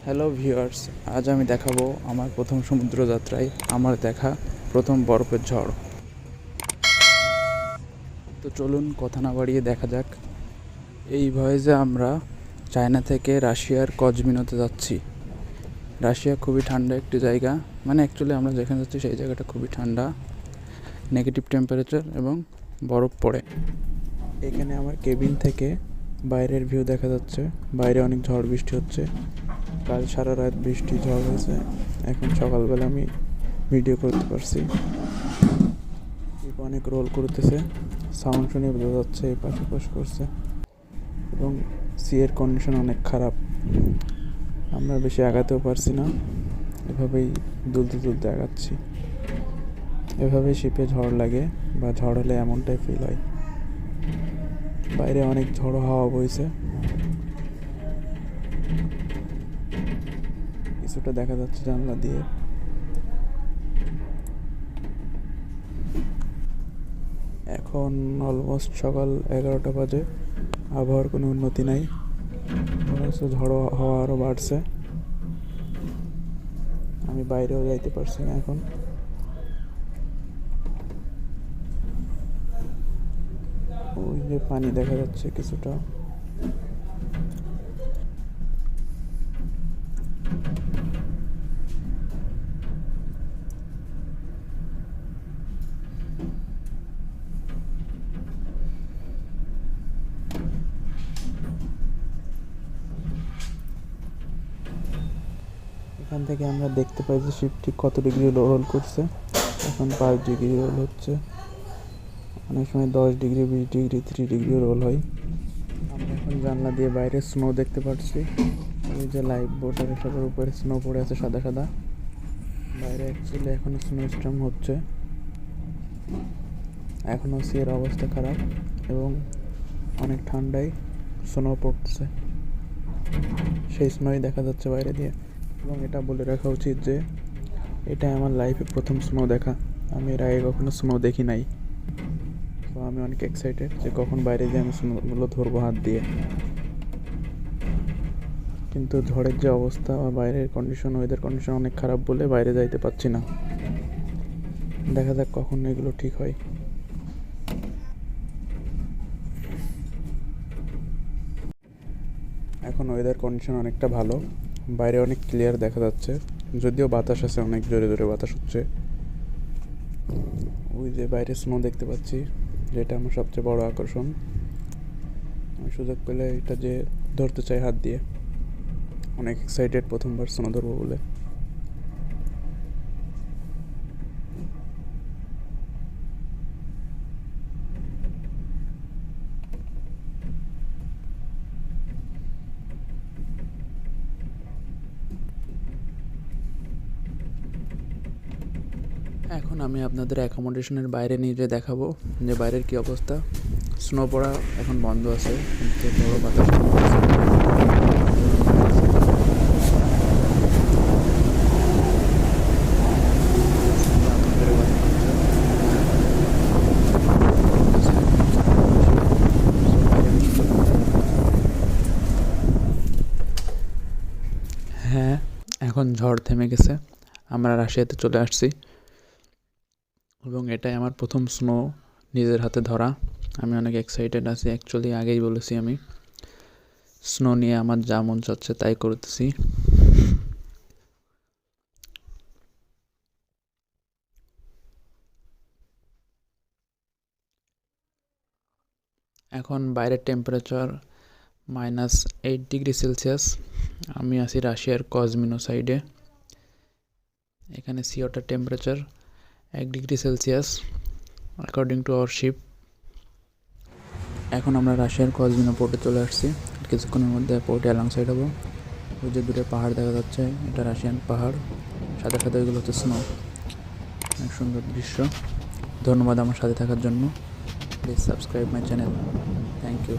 Hello viewers, আজ আমি দেখাবো আমার প্রথম সমুদ্র যাত্রায় আমার দেখা প্রথম বরফের ঝড়। তো চলুন কথা না বাড়িয়ে দেখা যাক। এই ভয়েসে আমরা চায়না থেকে রাশিয়ার কজমিনোতে যাচ্ছি। রাশিয়া খুবই ঠান্ডা একটি জায়গা, মানে অ্যাকচুয়ালি আমরা যেখানে যাচ্ছি সেই জায়গাটা খুবই ঠান্ডা, নেগেটিভ টেম্পারেচার এবং বরফ পড়ে। এখানে আমার কেবিন থেকে বাইরের ভিউ দেখা যাচ্ছে। বাইরে অনেক ঝড় বৃষ্টি হচ্ছে। কাল সারা রাত বৃষ্টি ঝড় হয়েছে। এখন সকালবেলা আমি ভিডিও করতে পারছি। অনেক রোল করতেছে, সাউন্ড শুনে বোঝা যাচ্ছে এই পাশে পাশ করছে এবং সিয়ের কন্ডিশন অনেক খারাপ। আমরা বেশি আগাতেও পারছি না, এভাবেই দুলতে দুলতে আগাচ্ছি। এভাবেই শিপে ঝড় লাগে বা ঝড় হলে এমনটাই ফিল হয়। বাইরে অনেক ঝড়ো হাওয়া বইছে, কিছুটা দেখা যাচ্ছে জানলা দিয়ে। এখন অলমোস্ট সকাল 11টা বাজে। আবহাওয়ার কোনো উন্নতি নাই, ঝড়ো হাওয়া আরও বাড়ছে। আমি বাইরেও যাইতে পারছি না এখন। ওই যে পানি দেখা যাচ্ছে কিছুটা। এখান থেকে আমরা দেখতে পাই যে শিপটি কত ডিগ্রি রোল করছে। এখন 5 ডিগ্রি রোল হচ্ছে, অনেক সময় 10 ডিগ্রি, 20 ডিগ্রি, 3 ডিগ্রি রোল হয়। আমরা এখন জানলা দিয়ে বাইরে স্নো দেখতে পাচ্ছি। ওই যে লাইফ বোটের সবার উপরে স্নো পড়ে আছে সাদা সাদা। বাইরে অ্যাকচুয়ালি এখনও স্নোস্টর্ম হচ্ছে, এখনও সিয়ের অবস্থা খারাপ এবং অনেক ঠান্ডায় স্নো পড়ছে। সেই স্নোই দেখা যাচ্ছে বাইরে দিয়ে। এবং এটা বলে রাখা উচিত যে এটা আমার লাইফে প্রথম স্নো দেখা। আমি এর আগে কখনো স্নো দেখি নাই। তো আমি অনেক এক্সাইটেড যে কখন বাইরে গিয়ে আমি স্নোগুলো ধরবো হাত দিয়ে। কিন্তু ঝড়ের যে অবস্থা বা বাইরের কন্ডিশন, ওয়েদার কন্ডিশন অনেক খারাপ বলে বাইরে যাইতে পারছি না। দেখা যাক কখন এগুলো ঠিক হয়। এখন ওয়েদার কন্ডিশন অনেকটা ভালো, বাইরে অনেক ক্লিয়ার দেখা যাচ্ছে, যদিও বাতাস আছে, অনেক জোরে জোরে বাতাস হচ্ছে। ওই যে বাইরে স্নো দেখতে পাচ্ছি, যেটা আমার সবচেয়ে বড় আকর্ষণ। আমি সুযোগ পেলে এটা যে ধরতে চাই হাত দিয়ে। অনেক এক্সাইটেড প্রথমবার স্নো ধরবো বলে। এখন আমি আপনাদের অ্যাকোমোডেশনের বাইরে নিয়ে যেয়ে দেখাবো যে বাইরের কী অবস্থা। স্নো পড়া এখন বন্ধ আছে, কিন্তু বড় বাতাস হ্যাঁ, এখন ঝড় থেমে গেছে। আমরা রাশিয়াতে চলে আসছি এবং এটাই আমার প্রথম স্নো নিজের হাতে ধরা। আমি অনেক এক্সাইটেড আছি। অ্যাকচুয়ালি আগেই বলেছি আমি স্নো নিয়ে আমার যা মন চাচ্ছে তাই করতেছি। এখন বাইরের টেম্পারেচার -8 ডিগ্রি সেলসিয়াস। আমি আছি রাশিয়ার কজমিনো সাইডে। এখানে sea water temperature 1 degree Celsius according to our ship. এখন আমরা রাশিয়ার কজমিনো পোর্টে চলে আসছি। কিছুক্ষণের মধ্যে পোর্টে অ্যালং সাইড হবো। ওই যে দূরে পাহাড় দেখা যাচ্ছে, এটা রাশিয়ান পাহাড়, সাদা সাদা ওইগুলো হচ্ছে স্নো। অনেক সুন্দর দৃশ্য। ধন্যবাদ আমার সাথে থাকার জন্য। Please subscribe my channel. Thank you.